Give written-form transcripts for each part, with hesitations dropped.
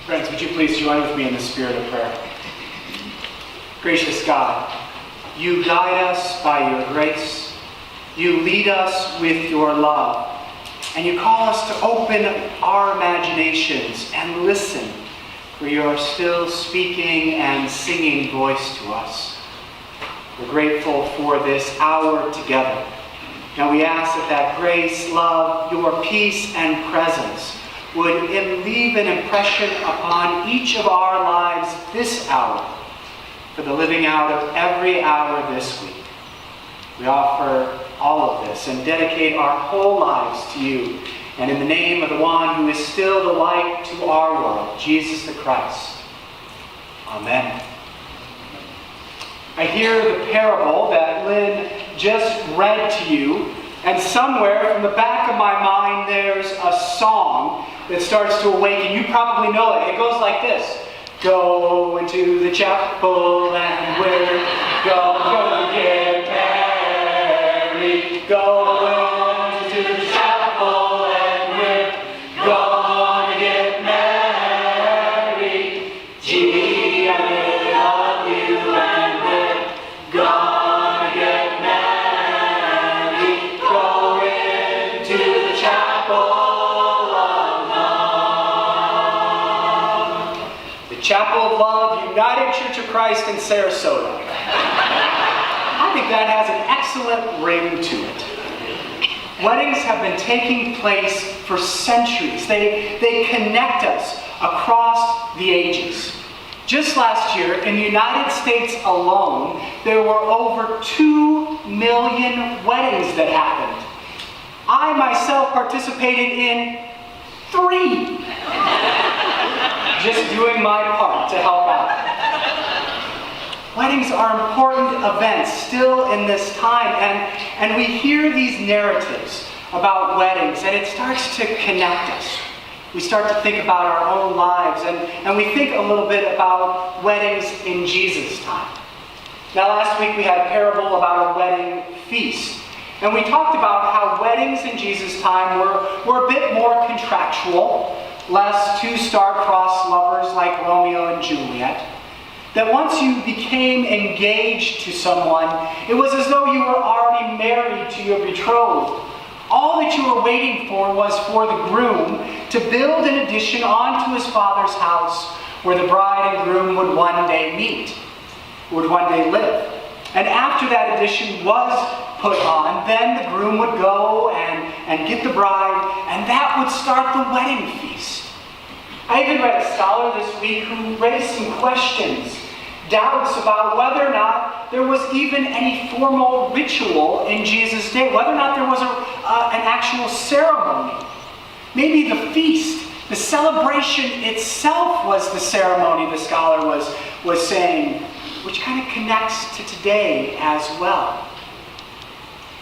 Friends, would you please join with me in the spirit of prayer? Gracious God, you guide us by your grace. You lead us with your love. And you call us to open our imaginations and listen for your still speaking and singing voice to us. We're grateful for this hour together. Now we ask that grace, love, your peace and presence would leave an impression upon each of our lives this hour for the living out of every hour this week. We offer all of this and dedicate our whole lives to you. And in the name of the one who is still the light to our world, Jesus the Christ. Amen. I hear the parable that Lynn just read to you, and somewhere from the back of my mind there's a song that starts to awaken. You probably know it. It goes like this. Go into the chapel and we're going to get married. Go into the chapel and we're going to get married. Gee, I really love you and we're going to get married. Go into the chapel. Chapel of Love, United Church of Christ in Sarasota. I think that has an excellent ring to it. Weddings have been taking place for centuries. They connect us across the ages. Just last year, in the United States alone, there were over 2 million weddings that happened. I myself participated in 3. Just doing my part to help out. Weddings are important events still in this time, and we hear these narratives about weddings, and it starts to connect us. We start to think about our own lives, and we think a little bit about weddings in Jesus' time. Now, last week we had a parable about a wedding feast, and we talked about how weddings in Jesus' time were a bit more contractual, less two star-crossed lovers like Romeo and Juliet. That once you became engaged to someone, it was as though you were already married to your betrothed. All that you were waiting for was for the groom to build an addition onto his father's house where the bride and groom would one day meet, would one day live. And after that addition was put on, then the groom would go and get the bride, and that would start the wedding feast. I even read a scholar this week who raised some questions, doubts about whether or not there was even any formal ritual in Jesus' day, whether or not there was an actual ceremony. Maybe the feast, the celebration itself was the ceremony, the scholar was saying, which kind of connects to today as well.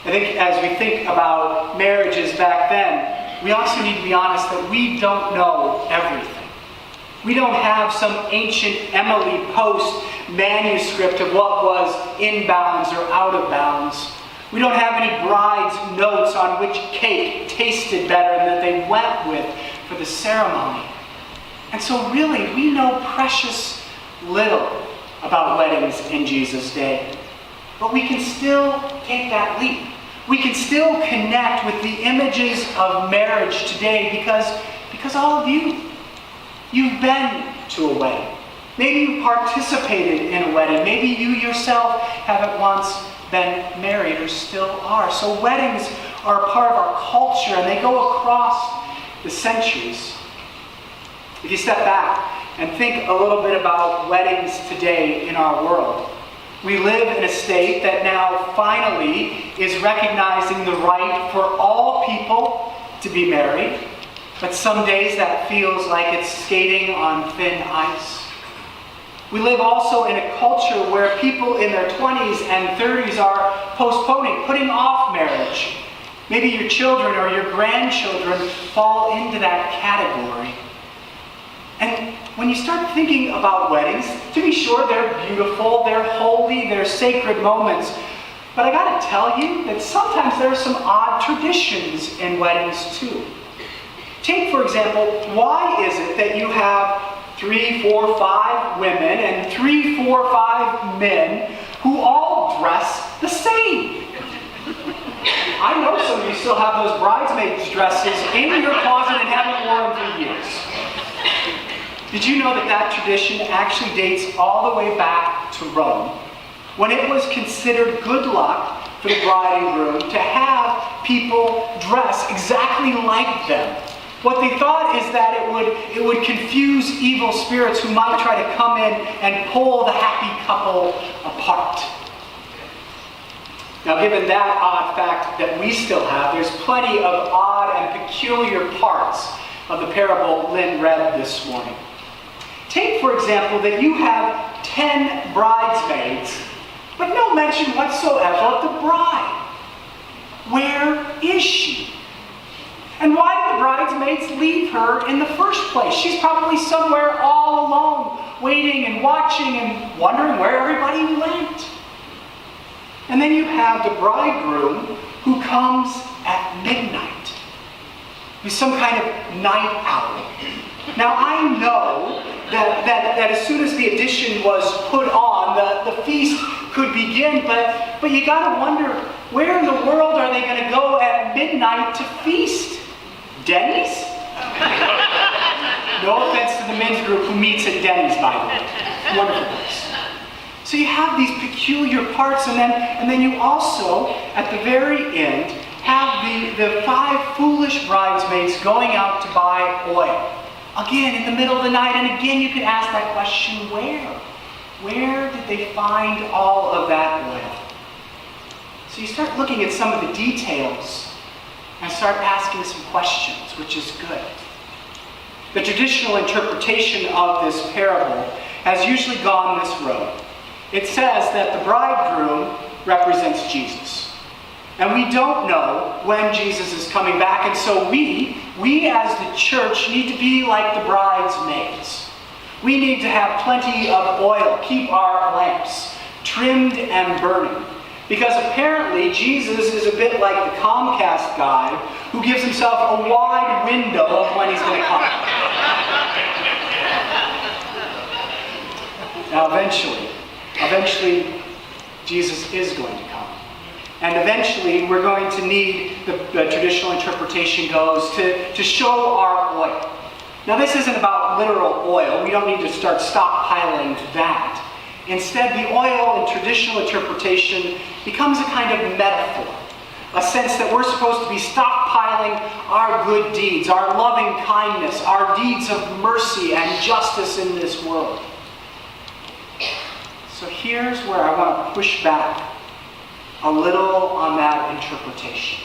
I think as we think about marriages back then, we also need to be honest that we don't know everything. We don't have some ancient Emily Post manuscript of what was in bounds or out of bounds. We don't have any bride's notes on which cake tasted better and that they went with for the ceremony. And so really, we know precious little about weddings in Jesus' day. But we can still take that leap. We can still connect with the images of marriage today because all of you've been to a wedding. Maybe you participated in a wedding. Maybe you yourself have at once been married or still are. So weddings are a part of our culture and they go across the centuries. If you step back and think a little bit about weddings today in our world, we live in a state that now finally is recognizing the right for all people to be married. But some days that feels like it's skating on thin ice. We live also in a culture where people in their 20s and 30s are postponing, putting off marriage. Maybe your children or your grandchildren fall into that category. And when you start thinking about weddings, to be sure, they're beautiful, they're holy, they're sacred moments. But I gotta tell you that sometimes there are some odd traditions in weddings too. Take, for example, why is it that you have 3, 4, 5 women and 3, 4, 5 men who all dress the same. I know some of you still have those bridesmaids dresses in your closet and haven't worn them for years. Did you know that that tradition actually dates all the way back to Rome, when it was considered good luck for the bride and groom to have people dress exactly like them? What they thought is that it would confuse evil spirits who might try to come in and pull the happy couple apart. Now, given that odd fact that we still have, there's plenty of odd and peculiar parts of the parable Lynn read this morning. Take, for example, that you have 10 bridesmaids, but no mention whatsoever of the bride. Where is she? And why did the bridesmaids leave her in the first place? She's probably somewhere all alone, waiting and watching and wondering where everybody went. And then you have the bridegroom who comes at midnight. He's some kind of night owl. Now I know that as soon as the addition was put on, the feast could begin, but you gotta wonder, where in the world are they gonna go at midnight to feast? Denny's? No offense to the men's group who meets at Denny's, by the way. Wonderful place. So you have these peculiar parts, and then you also, at the very end, have the 5 foolish bridesmaids going out to buy oil. Again, in the middle of the night, and again you could ask that question, where? Where did they find all of that oil? So you start looking at some of the details and start asking some questions, which is good. The traditional interpretation of this parable has usually gone this road. It says that the bridegroom represents Jesus. And we don't know when Jesus is coming back, and so we as the church need to be like the bridesmaids. We need to have plenty of oil, keep our lamps trimmed and burning. Because apparently Jesus is a bit like the Comcast guy who gives himself a wide window of when he's going to come. Now eventually Jesus is going to come. And eventually we're going to need, the traditional interpretation goes, to show our oil. Now this isn't about literal oil. We don't need to start stockpiling that. Instead, the oil in traditional interpretation becomes a kind of metaphor, a sense that we're supposed to be stockpiling our good deeds, our loving kindness, our deeds of mercy and justice in this world. So here's where I want to push back a little on that interpretation.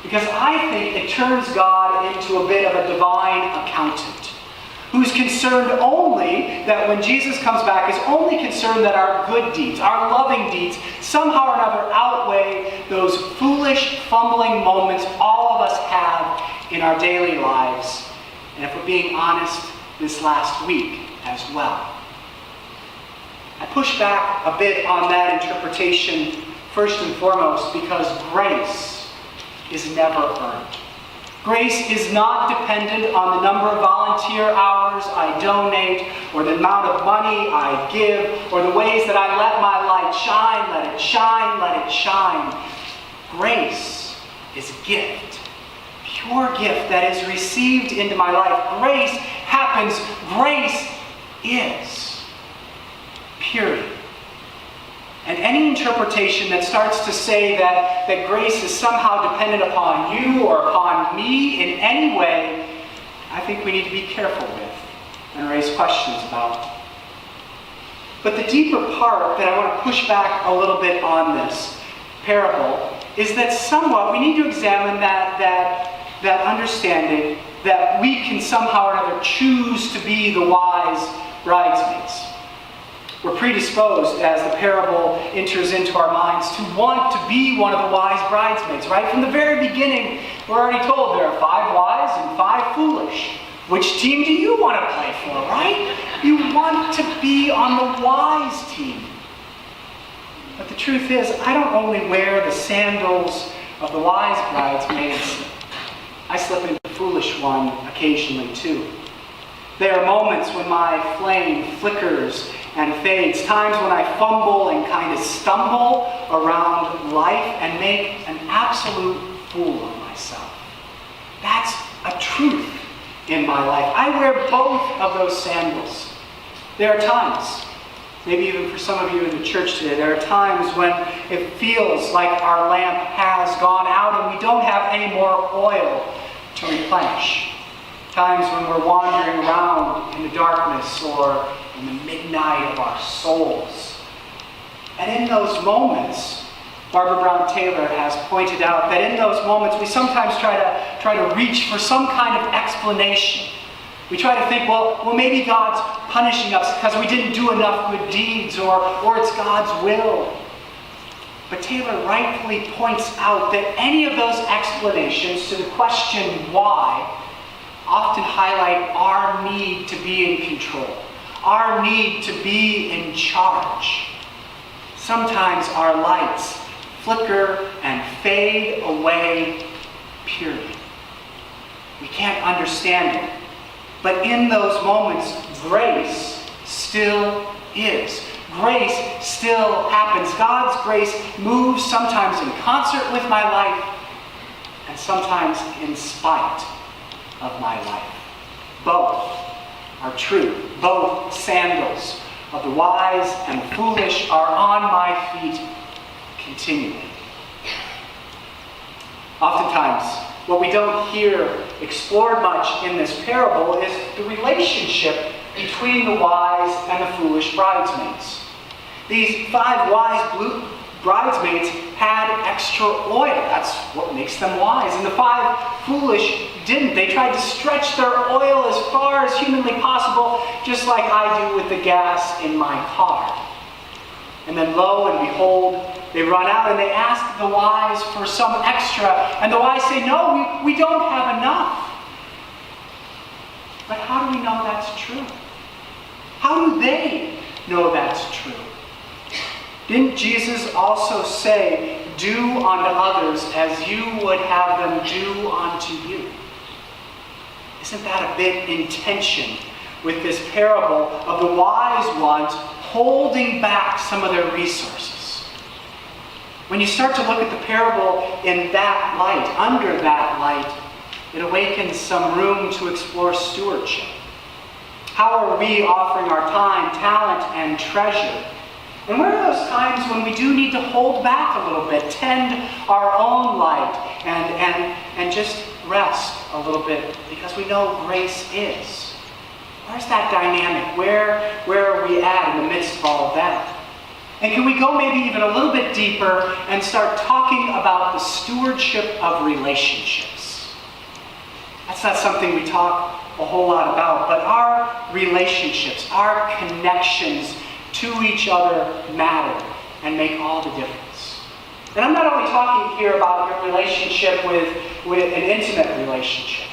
Because I think it turns God into a bit of a divine accountant, who's concerned only that when Jesus comes back, is only concerned that our good deeds, our loving deeds, somehow or another outweigh those foolish, fumbling moments all of us have in our daily lives. And if we're being honest, this last week as well. I push back a bit on that interpretation first and foremost because grace is never earned. Grace is not dependent on the number of volunteer hours I donate, or the amount of money I give, or the ways that I let my light shine, let it shine, let it shine. Grace is a gift, pure gift that is received into my life. Grace happens. Grace is. Period. And any interpretation that starts to say that grace is somehow dependent upon you or upon me in any way, I think we need to be careful with and raise questions about. But the deeper part that I want to push back a little bit on this parable is that somewhat we need to examine that understanding that we can somehow or another choose to be the wise bridesmaids. We're predisposed, as the parable enters into our minds, to want to be one of the wise bridesmaids, right? From the very beginning, we're already told there are 5 wise and 5 foolish. Which team do you want to play for, right? You want to be on the wise team. But the truth is, I don't only wear the sandals of the wise bridesmaids, I slip into the foolish one occasionally too. There are moments when my flame flickers and fades, times when I fumble and kind of stumble around life and make an absolute fool of myself. That's a truth in my life. I wear both of those sandals. There are times, maybe even for some of you in the church today, there are times when it feels like our lamp has gone out and we don't have any more oil to replenish. Times when we're wandering around in the darkness or in the midnight of our souls. And in those moments, Barbara Brown Taylor has pointed out that in those moments we sometimes try to reach for some kind of explanation. We try to think, well, maybe God's punishing us because we didn't do enough good deeds, or it's God's will. But Taylor rightfully points out that any of those explanations to the question why often highlight our need to be in control, our need to be in charge. Sometimes our lights flicker and fade away, period. We can't understand it. But in those moments, grace still is. Grace still happens. God's grace moves sometimes in concert with my life and sometimes in spite of my life. Both are true. Both sandals of the wise and the foolish are on my feet continually. Oftentimes, what we don't hear explored much in this parable is the relationship between the wise and the foolish bridesmaids. These 5 wise bridesmaids had extra oil. That's what makes them wise. And the 5 foolish didn't. They tried to stretch their oil as far as humanly possible, just like I do with the gas in my car. And then lo and behold, they run out and they ask the wise for some extra. And the wise say, no, we don't have enough. But how do we know that's true? How do they know that's true? Didn't Jesus also say, do unto others as you would have them do unto you? Isn't that a bit in tension with this parable of the wise ones holding back some of their resources? When you start to look at the parable in that light, under that light, it awakens some room to explore stewardship. How are we offering our time, talent, and treasure? And where are those times when we do need to hold back a little bit, tend our own light, and just rest a little bit because we know grace is? Where's that dynamic? Where are we at in the midst of all of that? And can we go maybe even a little bit deeper and start talking about the stewardship of relationships? That's not something we talk a whole lot about, but our relationships, our connections to each other matter and make all the difference. And I'm not only talking here about your relationship with an intimate relationship.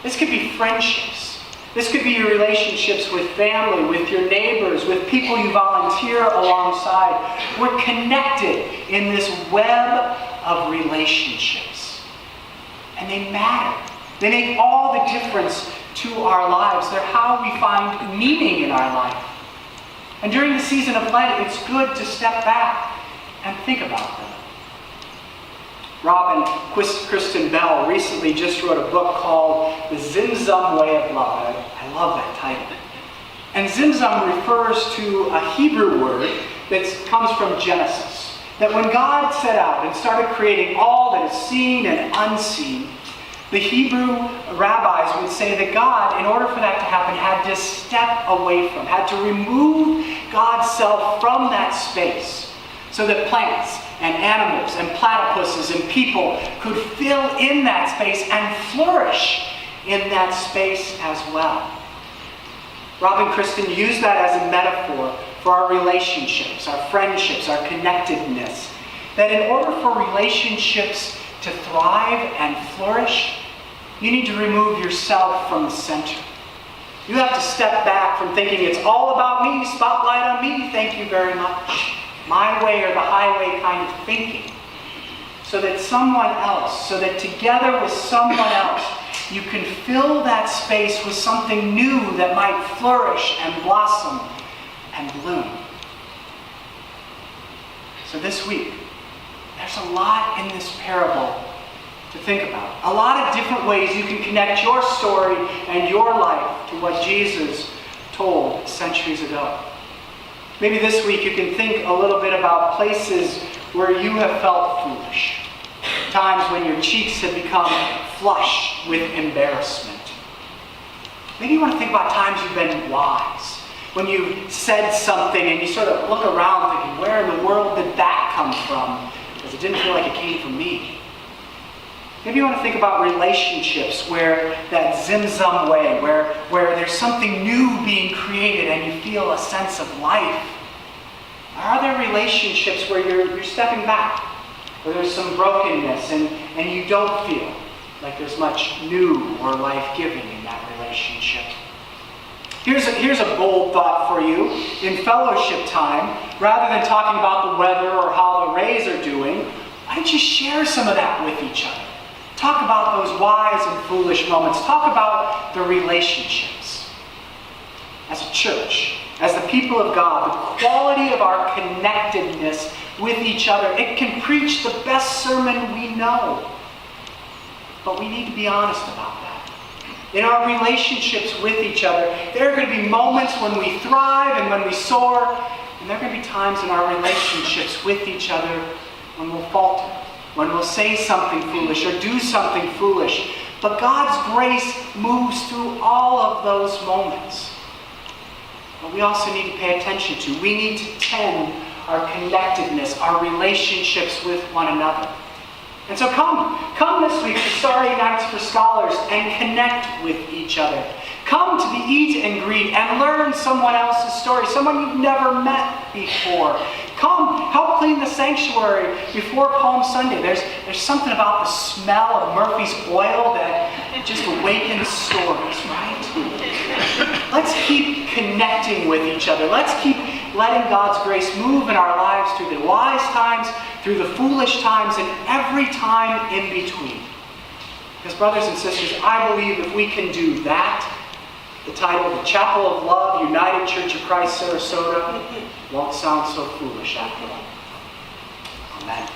This could be friendships. This could be your relationships with family, with your neighbors, with people you volunteer alongside. We're connected in this web of relationships. And they matter. They make all the difference to our lives. They're how we find meaning in our life. And during the season of Lent, it's good to step back and think about them. Rob and Kristen Bell recently just wrote a book called The Zimzum Way of Love. I love that title. And Zimzum refers to a Hebrew word that comes from Genesis. That when God set out and started creating all that is seen and unseen, the Hebrew rabbis would say that God, in order for that to happen, had to step away from, had to remove God's self from that space so that plants and animals and platypuses and people could fill in that space and flourish in that space as well. Rob and Kristen use that as a metaphor for our relationships, our friendships, our connectedness. That in order for relationships to thrive and flourish, you need to remove yourself from the center. You have to step back from thinking it's all about me, spotlight on me, thank you very much. My way or the highway kind of thinking. So that someone else, so that together with someone else, you can fill that space with something new that might flourish and blossom and bloom. So this week, there's a lot in this parable to think about. A lot of different ways you can connect your story and your life to what Jesus told centuries ago. Maybe this week you can think a little bit about places where you have felt foolish. Times when your cheeks have become flushed with embarrassment. Maybe you want to think about times you've been wise. When you said something and you sort of look around thinking, where in the world did that come from? Because it didn't feel like it came from me. Maybe you want to think about relationships where that zim-zum way, where there's something new being created and you feel a sense of life. Are there relationships where you're stepping back, where there's some brokenness and you don't feel like there's much new or life-giving in that relationship? Here's a bold thought for you. In fellowship time, rather than talking about the weather or how the Rays are doing, why don't you share some of that with each other? Talk about those wise and foolish moments. Talk about the relationships. As a church, as the people of God, the quality of our connectedness with each other, it can preach the best sermon we know. But we need to be honest about that. In our relationships with each other, there are going to be moments when we thrive and when we soar, and there are going to be times in our relationships with each other when we'll falter, when we'll say something foolish or do something foolish. But God's grace moves through all of those moments. But we also need to pay attention to. We need to tend our connectedness, our relationships with one another. And so come this week to Starry Nights for Scholars and connect with each other. Come to the Eat and Greet and learn someone else's story, someone you've never met before. Come, help clean the sanctuary before Palm Sunday. There's something about the smell of Murphy's oil that just awakens stories, right? Let's keep connecting with each other. Let's keep letting God's grace move in our lives through the wise times, through the foolish times, and every time in between. Because brothers and sisters, I believe if we can do that, the title, The Chapel of Love, United Church of Christ, Sarasota, won't sound so foolish after all. Amen.